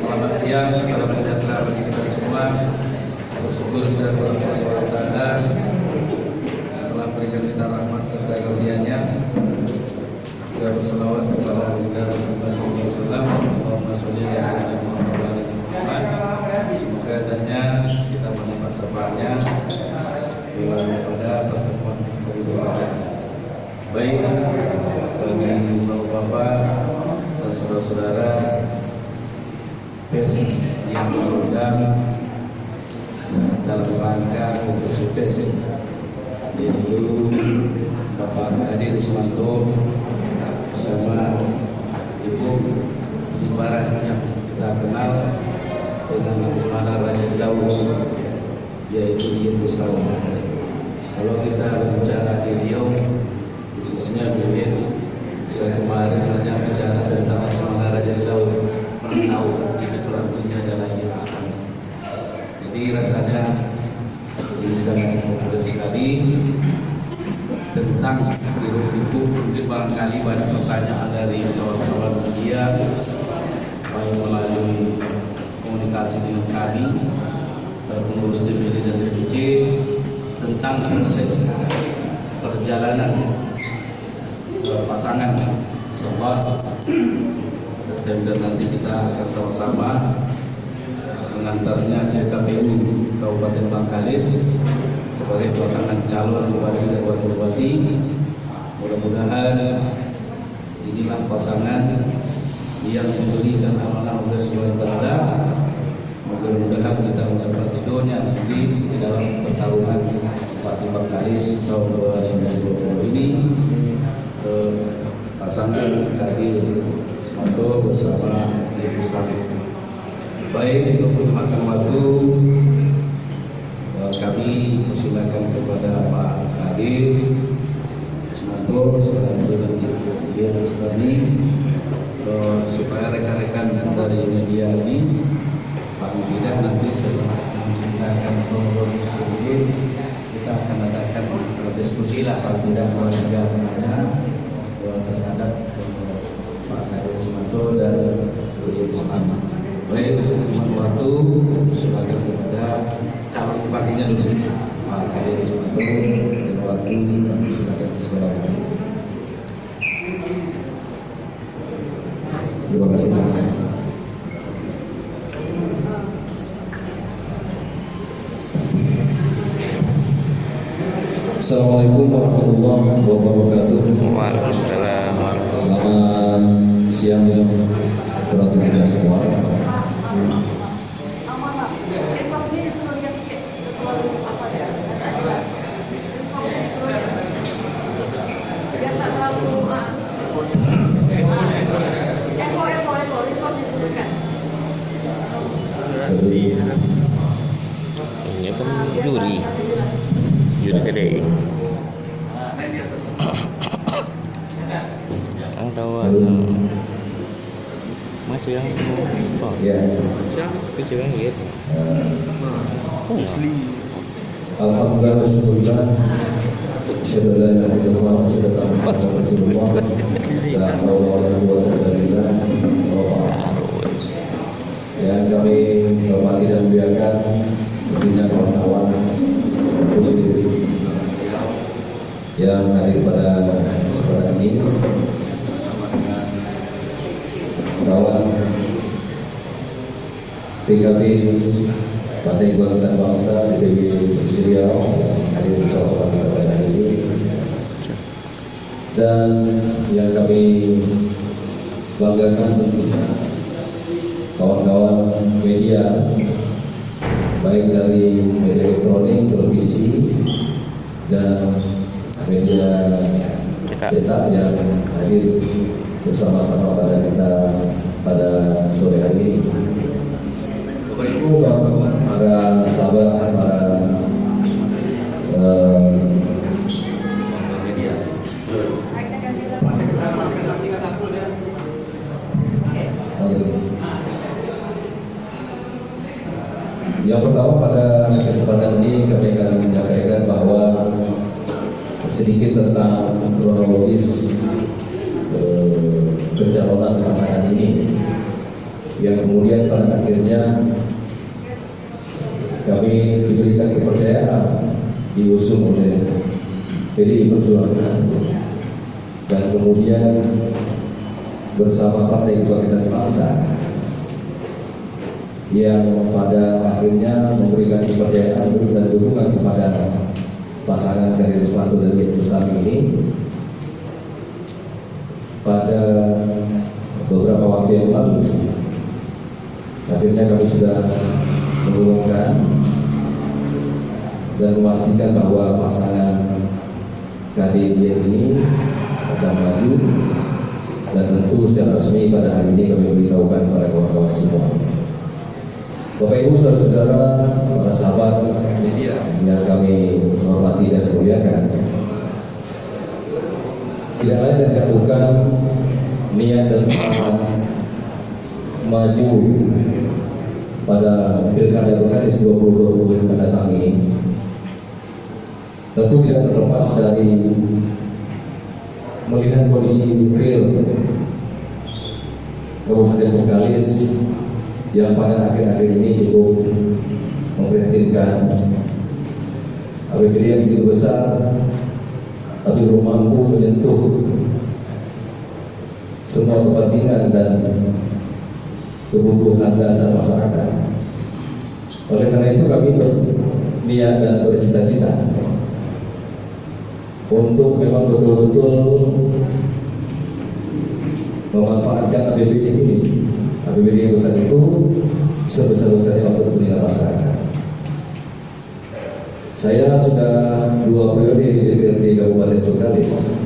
Selamat siang, salam sejahtera bagi kita semua. Bersyukur kita kepada Allah SWT yang telah berikan kita rahmat serta karunia-Nya. Kita berselawat kepada kita Rasulullah SAW. Allahumma sholli ala sayyidina Muhammad. Semoga adanya kita mendapat syafaatnya pada pertemuan berikutnya. Baik bagi bapak dan saudara-saudara PES yang diundang dalam rangka konferensi PES, yaitu Bapak Hadi Rismanto bersama Ibu Sri Barat yang kita kenal dengan Laksamana Raja Daud, yaitu Ibu Islam. Kalau kita berbicara di Riau, khususnya Bibir, saya kemarin hanya bicara tentang Laksamana Raja Daud, pernah tahu itu pelantunnya adalah Ibu Islam. Jadi rasanya ini sangat populer sekali tentang hiruk pikuk. Mungkin barangkali banyak pertanyaan dari kawan-kawan media baik melalui komunikasi dengan kami pengurus DPD dan DPC tentang proses perjalanan pasangan setelah September nanti kita akan sama-sama mengantarnya ke KPU Kabupaten Bangkalis sebagai pasangan calon bupati dan wakil bupati. Mudah-mudahan inilah pasangan yang diberikan amanah oleh SWT. Mudah-mudahan kita mendapat ridhonya nanti di dalam pertarungan Bupati Bangkalis tahun 2020 ini. Pasangan Hadi Rismanto bersama Ibu Sri. Baik, untuk memakan waktu kami persilakan kepada Pak Hadi Rismanto sebagai nanti kami supaya rekan-rekan dari media ini paling tidak nanti setelah menceritakan kronologis sedikit kita akan adakan diskusi lah paling tidak keluarga penanya terhadap Pak Hadi Rismanto dan Ibu Islam. Baik, untuk waktu silakan kepada calon bupatinya dulu Pak Hadi Rismanto dan waktu silakan silakan. Terima kasih. Assalamualaikum warahmatullahi wabarakatuh. Waalaikumsalam. Selamat siang teman-teman kita semua. Ini kan juri kedai. Ang tawa masih yang oh Ya. Masih yang gitu. Asli. Alhamdulillah wassyukurillah. Asyhadu an la ilaha illallah wa asyhadu anna Muhammadan Rasulullah. La haula wa la quwwata illa billah. Yang kami hormati dan muliakan tentunya kawan-kawan muslim yang hadir pada kesempatan ini, kawan PKB Partai Kebangkitan Bangsa DPD Provinsi Riau hadir bersama kita pada hari ini, dan yang kami banggakan tentunya kawan-kawan media baik dari media elektronik, televisi dan media cetak yang hadir bersama-sama pada kita pada sore hari ini. Bapak Ibu, para sahabat, para media. Yang pertama, pada kesempatan ini kami akan menyampaikan bahwa sedikit tentang kronologis pencalonan pasangan ini. yang kemudian pada akhirnya kami diberikan kepercayaan diusung oleh PDI Perjuangan dan kemudian bersama Partai Kebangkitan Bangsa yang pada akhirnya memberikan kepercayaan dan dukungan kepada pasangan Kadir Suwanto dan Iyeth Bustami ini. Pada beberapa waktu yang lalu akhirnya kami sudah mengumumkan dan memastikan bahwa pasangan Kadir Iyeth ini akan maju, dan tentu secara resmi pada hari ini kami beritahukan kepada kawan-kawan semua. Bapak Ibu saudara-saudara, para sahabat media yang kami hormati dan muliakan, tidak lain dan tidak bukan niat dan semangat maju pada Pilkada Bengkalis 2020 yang mendatang ini tentu tidak terlepas dari melihat kondisi real Kabupaten Bengkalis yang pada akhir-akhir ini cukup memprihatinkan. APBD yang begitu besar tapi belum mampu menyentuh semua kepentingan dan kebutuhan dasar masyarakat. Oleh karena itu kami berniat dan bercita-cita untuk memang betul-betul memanfaatkan APBD ini. APBD yang besar itu sebesar-besarnya untuk kepentingan masyarakat. Saya sudah 2 periode di DPRD Kabupaten Bengkalis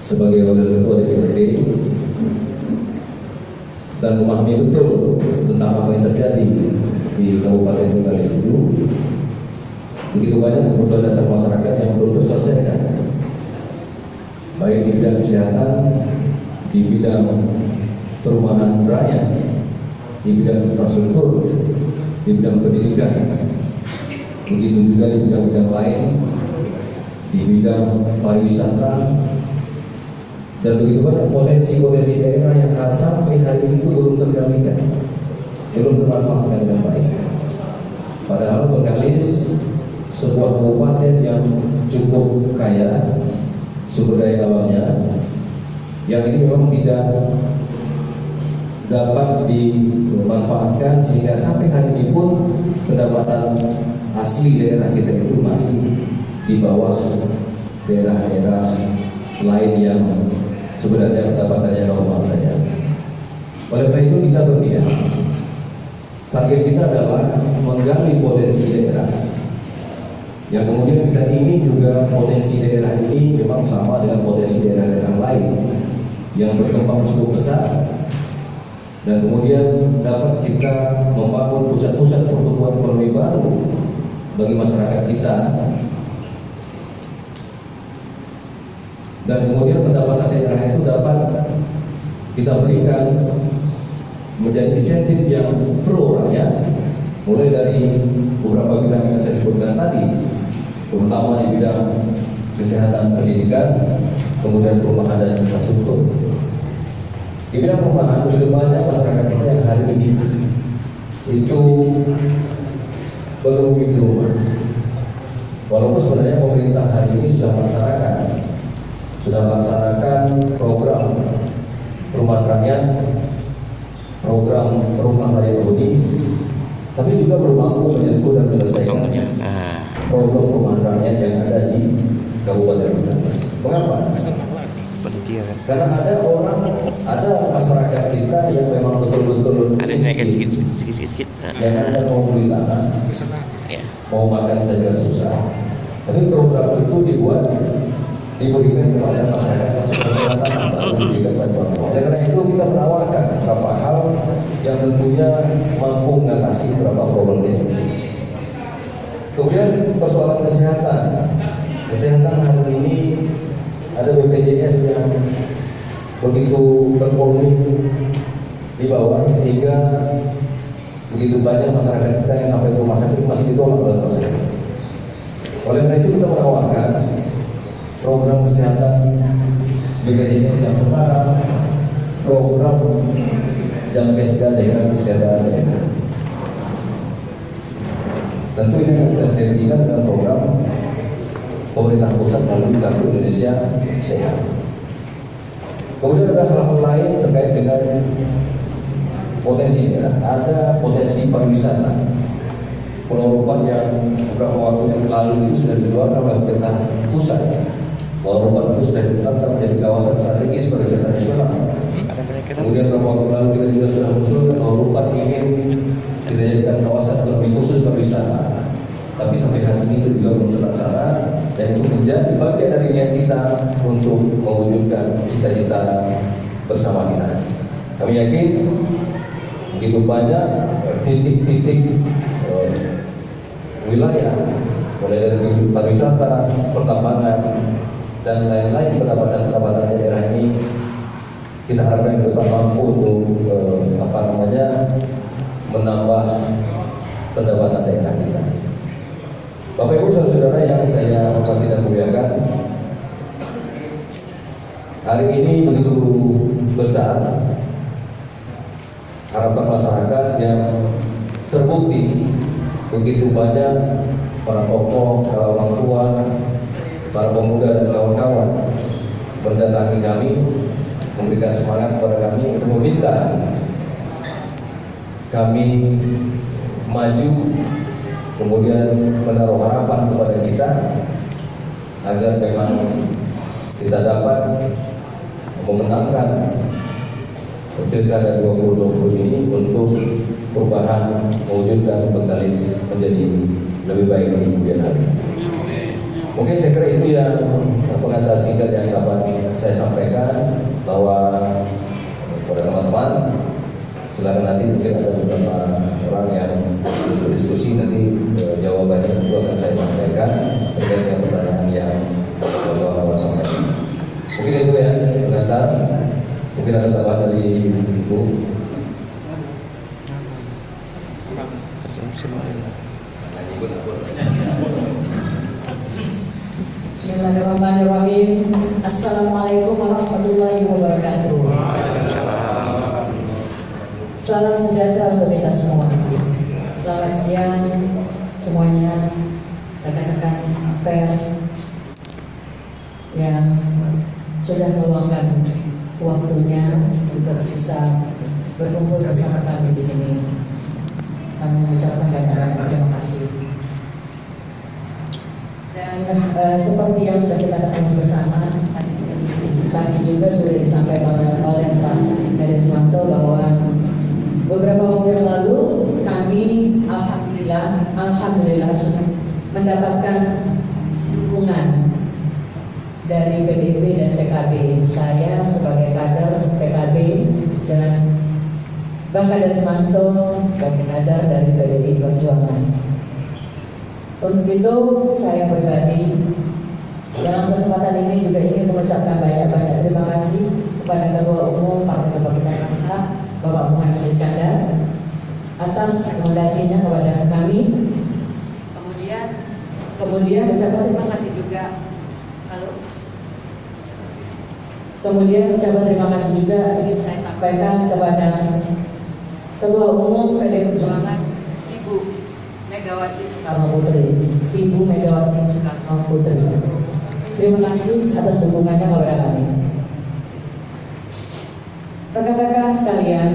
sebagai wakil ketua DPRD dan memahami betul tentang apa yang terjadi di Kabupaten Bengkalis itu. Begitu banyak kebutuhan dasar masyarakat yang perlu diselesaikan, baik di bidang kesehatan, di bidang perumahan rakyat, di bidang infrastruktur, di bidang pendidikan, begitu juga di bidang-bidang lain, di bidang pariwisata, dan begitu banyak potensi-potensi daerah yang sampai hari ini itu belum tergalikan, belum termanfaatkan dengan baik. Padahal Bengkalis sebuah kabupaten yang cukup kaya sumber daya alamnya, yang ini memang tidak dapat dimanfaatkan sehingga sampai hari ini pun pendapatan asli daerah kita itu masih di bawah daerah-daerah lain yang sebenarnya pendapatannya normal saja. Oleh karena itu kita berniat, target kita adalah menggali potensi daerah, yang kemudian kita ingin juga potensi daerah ini memang sama dengan potensi daerah-daerah lain yang berkembang cukup besar, dan kemudian dapat kita membangun pusat-pusat pertumbuhan ekonomi baru bagi masyarakat kita, dan kemudian pendapatan daerah itu dapat kita berikan menjadi insentif yang pro rakyat, mulai dari beberapa bidang yang saya sebutkan tadi, terutama di bidang kesehatan, pendidikan, kemudian perumahan dan infrastruktur. Di bidang perumahan, lebih banyak masyarakat kita yang hari ini itu belum memiliki rumah. Walaupun sebenarnya pemerintah hari ini sudah melaksanakan program perumahan rakyat, program rumah layak huni, tapi juga belum mampu menyentuh dan menyelesaikan program perumahan rakyat yang ada di Kabupaten Bengkalis. Mengapa? Karena ada masyarakat kita yang memang betul-betul Ada naikkan sedikit. yang ada mau beli tanah, mau makan saja susah. Tapi program itu diberikan kepada masyarakat yang sudah punya tanah, baru diberikan bantuan. Oleh karena itu kita menawarkan beberapa hal yang tentunya mampu mengatasi beberapa problem ini. Kemudian persoalan kesehatan hari ini ada BPJS yang begitu berpolemik di bawah, sehingga begitu banyak masyarakat kita yang sampai ke rumah sakit masih ditolak oleh rumah sakit. Oleh karena itu kita menawarkan program kesehatan BPJS yang setara, program jam kesda dengan kesda daerah. Tentu ini akan kita sinergikan dengan program pemerintah pusat melalui Kartu Indonesia Sehat. Kemudian ada hal-hal lain terkait dengan potensi daerah. Ada potensi pariwisata. Pulau Rupan yang beberapa waktu yang lalu itu sudah dikeluarkan oleh pemerintah pusat. Pulau Rupan itu sudah ditetapkan menjadi kawasan strategis pariwisata nasional. Kemudian beberapa waktu lalu kita juga sudah mengusulkan bahwa Rupan ingin kita jadikan kawasan lebih khusus pariwisata. Tapi sampai hari ini itu juga belum terlaksana, dan itu menjadi bagian dari niat kita untuk mewujudkan cita-cita bersama kita. Kami yakin begitu banyak titik-titik wilayah, mulai dari pariwisata, pertambangan, dan lain-lain pendapatan daerah ini, kita harapkan ke depan mampu untuk menambah pendapatan daerah kita. Bapak Ibu saudara-saudara yang saya hormati dan muliakan, hari ini begitu besar harapan masyarakat yang terbukti begitu banyak para tokoh, para orang tua, para pemuda dan kawan-kawan mendatangi kami, memberikan semangat kepada kami, meminta kami maju, kemudian menaruh harapan kepada kita agar memang kita dapat memenangkan Pilkada 2020 ini untuk perubahan, mewujudkan Bengkalis menjadi lebih baik di kemudian hari. Mungkin saya kira itu yang pengantar singkat yang dapat saya sampaikan, bahwa kepada teman-teman silakan nanti mungkin ada beberapa orang yang berdiskusi, nanti jawabannya tentu akan saya sampaikan terkait dengan pertanyaan yang bapak sampaikan. Mungkin itu ya pengantar. Mungkin ada tambahan dari Ibu. Bismillahirrahmanirrahim. Assalamualaikum warahmatullahi wabarakatuh. Salam sejahtera untuk kita semua. Selamat siang semuanya, rekan-rekan pers yang sudah meluangkan waktunya untuk bisa berkumpul bersama kami di sini. Kami mengucapkan banyak-banyak terima kasih. Dan seperti yang sudah kita ketahui bersama, tadi juga sudah disampaikan oleh Pak Heri Suwanto bahwa beberapa waktu yang lalu kami alhamdulillah sudah mendapatkan dukungan dari PDIP dan PKB. Saya sebagai kader PKB dan Bang Kader Suwanto sebagai kader dari PDI Perjuangan. Untuk itu saya pribadi dalam kesempatan ini juga ingin mengucapkan banyak-banyak terima kasih kepada Ketua Umum Partai Kebangkitan Bangsa Bapak Muhammad Iskandar atas rekomendasinya kepada kami. Kemudian ucapan terima kasih juga Kemudian ucapan terima kasih juga ingin saya sampaikan kepada Ketua Umum PDI Perjuangan Ibu Megawati Soekarno Putri. Ibu Megawati Soekarno Putri. Terima kasih atas dukungannya kepada kami. Rekan-rekan sekalian,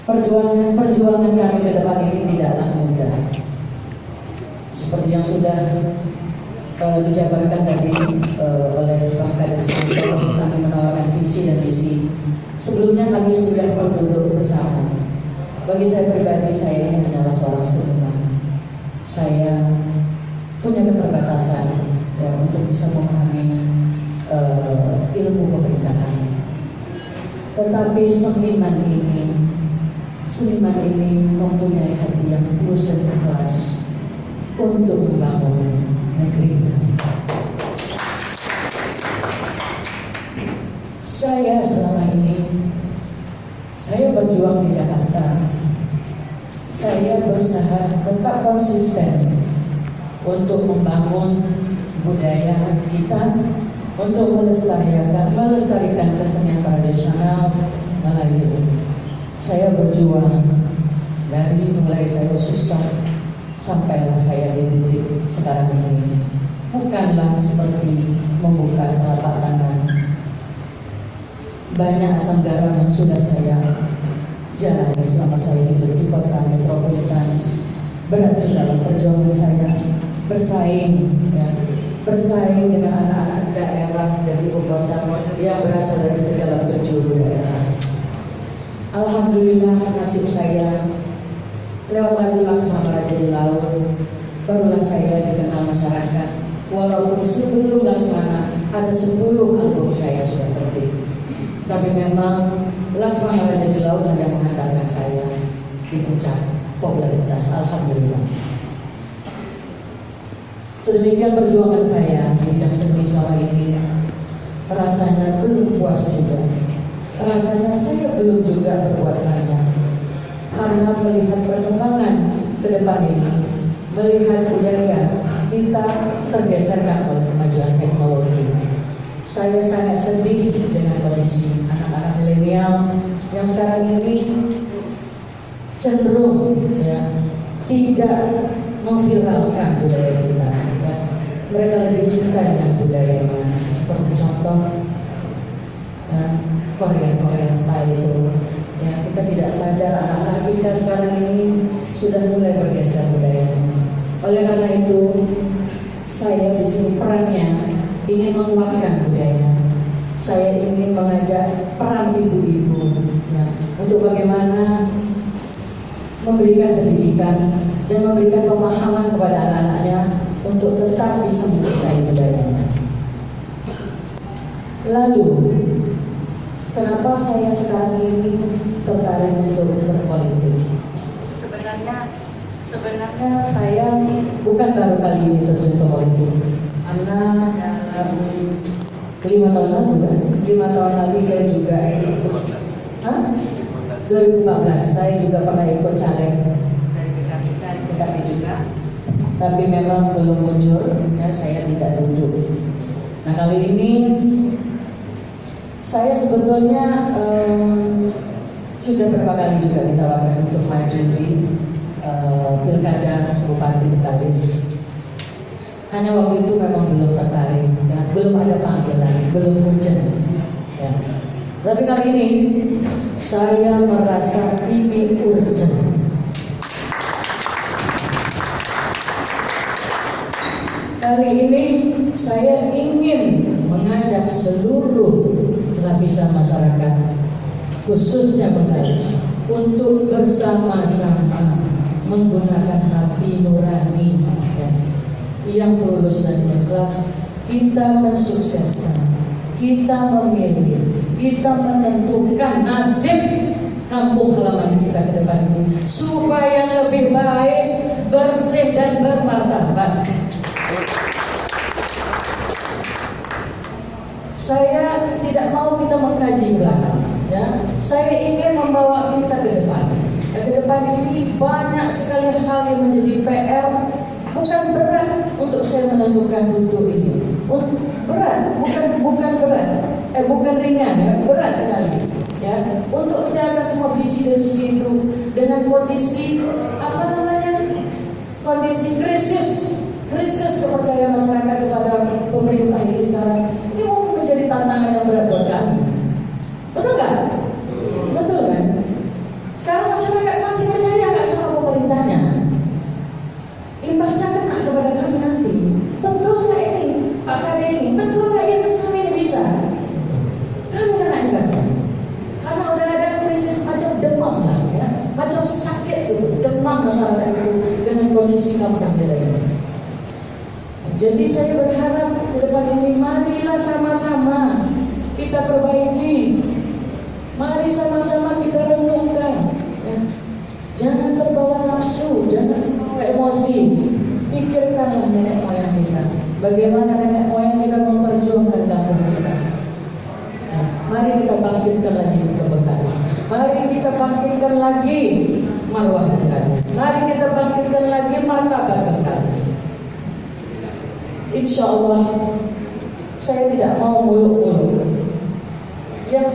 perjuangan kami ke depan ini tidaklah mudah. Seperti yang sudah dijabarkan tadi oleh Bang Kader Suwanto, kami menawarkan visi dan misi. Sebelumnya kami sudah berduduk bersama. Bagi saya pribadi, saya ini hanyalah seorang seniman. Saya punya keterbatasan ya, untuk bisa memahami ilmu pemerintahan. Tetapi seniman ini mempunyai hati yang tulus dan ikhlas untuk membangun negeri. Saya selama ini berjuang di Jakarta. Saya berusaha tetap konsisten untuk membangun budaya kita, untuk melestarikan kesenian tradisional Melayu. Saya berjuang dari mulai saya susah sampailah saya di titik sekarang ini. Bukanlah seperti membuka telapak tangan. Banyak asam garam yang sudah saya jalani selama saya hidup di kota metropolitan. Berat juga dalam perjuangan saya bersaing, ya, bersaing dengan anak-anak daerah dari ibu kota yang berasal dari segala penjuru daerah. Alhamdulillah nasib saya lewat lagu Laksmana Raja di Laut barulah saya dikenal masyarakat. Walaupun sebelum Laksmana ada 10 album saya sudah terbit, tapi memang Laksmana Raja di Laut yang menghantarkan saya di puncak popularitas. Alhamdulillah. Sedemikian perjuangan saya di bidang seni selama ini, rasanya belum puas juga. Rasanya saya belum juga berbuat banyak, karena melihat perkembangan ke depan ini, melihat budaya kita tergeserkan oleh kemajuan teknologi. Saya sangat sedih dengan kondisi anak-anak milenial yang sekarang ini cenderung ya tidak memviralkan budaya kita. Ya. Mereka lebih cinta dengan budayanya, seperti contoh Korean style itu. Ya, kita tidak sadar anak-anak kita sekarang ini sudah mulai bergeser budayanya. Oleh karena itu, saya di sini perannya ingin menguatkan budaya. Saya ingin mengajak peran ibu-ibu, nah, untuk bagaimana memberikan pendidikan dan memberikan pemahaman kepada anak-anaknya untuk tetap bisa mencintai budayanya. Lalu, kenapa saya sekarang ini tertarik untuk berpolitik? Sebenarnya saya bukan baru kali ini terjun ke politik, karena dalam 5 tahun lalu kan, 5 tahun lalu saya juga ikut, 2014 saya juga pernah ikut caleg dari PKB juga, tapi memang belum muncul, ya saya tidak duduk. Nah kali ini saya sebetulnya sudah beberapa kali juga ditawarkan untuk maju di pilkada Bupati Betalis. Hanya waktu itu memang belum tertarik, ya, belum ada panggilan, belum muncul. Ya. Tapi kali ini saya merasa ini urgent. Kali ini saya ingin mengajak seluruh lapisan masyarakat, khususnya Betalis, untuk bersama-sama menggunakan hati nurani ya, yang tulus dan ikhlas. Kita mensukseskan, kita memilih, kita menentukan nasib kampung halaman kita ke depan ini supaya lebih baik, bersih dan bermartabat. Saya tidak mau kita mengkaji belakang, ya. Saya ingin membawa kita ke depan. Ke depan ini banyak sekali hal yang menjadi PR. Bukan berat untuk saya menentukan duduk ini. Berat, bukan ringan, ya. Berat sekali. Ya, untuk menjaga semua visi dan misi itu dengan kondisi kondisi krisis kepercayaan masyarakat kepada pemerintah ini sekarang. Ini menjadi tantangan yang berat buat kami. Betul nggak? Betul kan? Sekarang masyarakat masih percaya nggak sama pemerintahnya? Imbasnya kena kepada kami nanti. Betul nggak ini, Pak Kade ini? Betul nggak ini kami ini bisa? Kami kena imbasnya. Karena udah ada krisis macam demam lah, ya, macam sakit tuh, demam masyarakat itu dengan kondisi kampung kita ini. Jadi saya berharap ke depan ini marilah sama-sama kita perbaiki, mari sama-sama kita renungkan, ya. Jangan terbawa nafsu, jangan terbawa emosi. Pikirkanlah nenek moyang kita, bagaimana nenek moyang kita memperjuangkan kampung kita. Nah, mari kita bangkitkan lagi ke Betalis, mari kita bangkitkan lagi marwah Betalis, mari kita bangkitkan lagi martabat Betalis. Insya Allah saya tidak mau muluk-muluk. Yang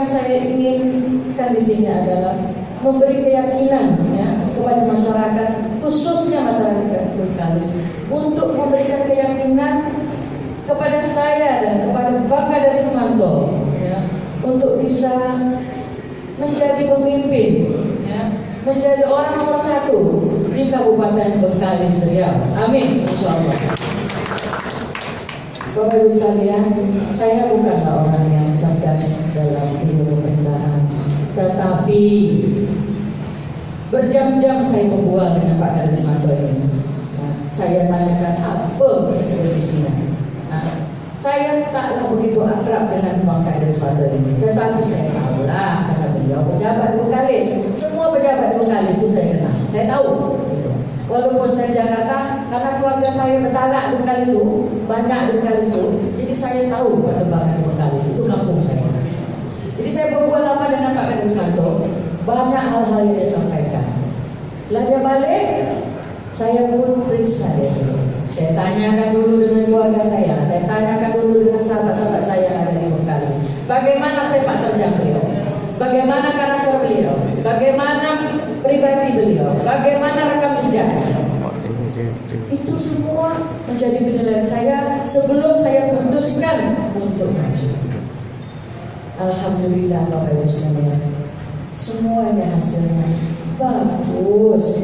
saya inginkan di sini adalah memberi keyakinan ya, kepada masyarakat, khususnya masyarakat Bengkalis, untuk memberikan keyakinan kepada saya dan kepada Bang Kadarismanto ya, untuk bisa menjadi pemimpin ya, menjadi orang nomor 1 di Kabupaten Bengkalis Riau. Amin, insyaallah. Bapak Ibu sekalian, saya bukanlah orang yang cerdas dalam ilmu pemerintahan, tetapi berjam-jam saya berbual dengan Pak Kadarismanto ini. Nah, saya tanyakan apa visi-misinya. Nah, saya taklah begitu akrab dengan Pak Kadarismanto ini, tetapi saya tahulah karena beliau pejabat Bengkalis. Semua pejabat Bengkalis itu saya kenal, saya tahu. Gitu. Walaupun saya Jakarta, karena keluarga saya bertalak Bengkalis itu, banyak Bengkalis itu, jadi saya tahu perkembangan di Bengkalis itu kampung saya. Jadi saya berbual lama dengan Pak Kadarismanto, banyak hal-hal yang dia sampaikan. Setelah dia balik, saya pun periksa dia dulu. Saya tanyakan dulu dengan keluarga saya tanyakan dulu dengan sahabat-sahabat saya yang ada di Bengkalis. Bagaimana sepak terjang beliau? Bagaimana karakter beliau? Bagaimana pribadi beliau? Bagaimana rekam jejaknya? Itu semua menjadi penilaian saya sebelum saya putuskan untuk maju. Alhamdulillah Bapak Ibu sekalian, semuanya hasilnya bagus.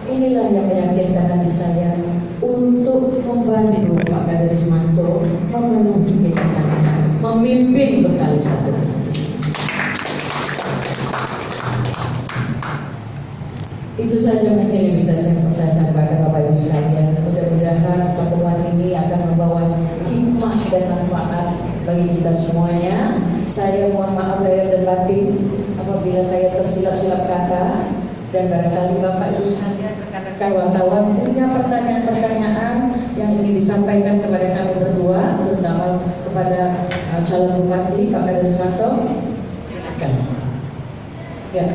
Inilah yang meyakinkan hati saya untuk membantu Pak Kadarismanto memenuhi keinginannya memimpin Bengkalis 1. Itu saja mungkin yang bisa saya sampaikan Bapak Ibu sekalian. Mudah-mudahan pertemuan ini akan membawa hikmah dan manfaat bagi kita semuanya. Saya mohon maaf lahir dan batin apabila saya tersilap-silap kata, dan barangkali Bapak Ibu sekalian, rekan-rekan wartawan punya pertanyaan-pertanyaan yang ingin disampaikan kepada kami berdua, terutama kepada calon bupati Pak Kadarismanto. Silakan. Ya.